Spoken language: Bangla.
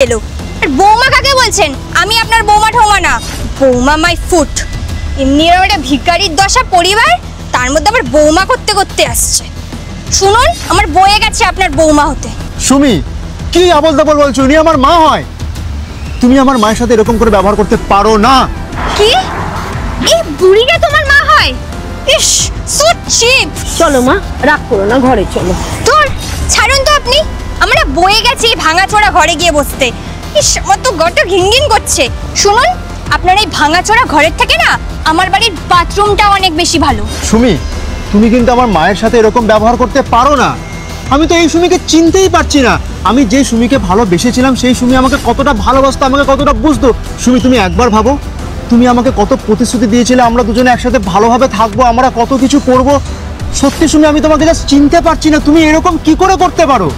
এলো। আর বৌমা কাকে বলছেন? আমি আপনার বৌমা ঠৌমা না, বৌমা মাই ফুট। এমনি এরকম একটা ভিখারির দশা পরিবার, তার মধ্যে আবার বৌমা করতে করতে আসছে। শুনুন, আমার বয়ে গেছে আপনার বৌমা হতে। সুমি, কি আবল তাবল বলছো? উনি আমার মা হয়। তুমি আমার মায়ের সাথে এরকম করে ব্যবহার করতে পারো না। কি? এই বুড়িটা তোমার মা হয়? ইস, সো চিপ। চলো মা, রাগ করো না, ঘরে চলো। তোর ছাড়ুন তো আপনি, আমরা বয়ে গেছি ভাঙাচোরা ঘরে গিয়ে বসতে। ইস, আমার তো গটা ঘিনঘিন করছে। শুনুন, আপনার এই ভাঙাচোরা ঘরের থেকে না আমার বাড়ির বাথরুমটা অনেক বেশি ভালো। সুমি, তুমি কিন্তু আমার মায়ের সাথে এরকম ব্যবহার করতে পারো না। আমি তো এই সুমিকে চিনতেই পারছি না। আমি যে সুমিকে ভালোবেসেছিলাম সেই সুমি আমাকে কতটা ভালোবাসতো, আমাকে কতটা বুঝতো। সুমি, তুমি একবার ভাবো, তুমি আমাকে কত প্রতিশ্রুতি দিয়েছিলে আমরা দুজনে একসাথে ভালোভাবে থাকবো, আমরা কত কিছু করব। সত্যি সুমি, আমি তোমাকে জাস্ট চিনতে পারছি না। তুমি এরকম কি করে করতে পারো?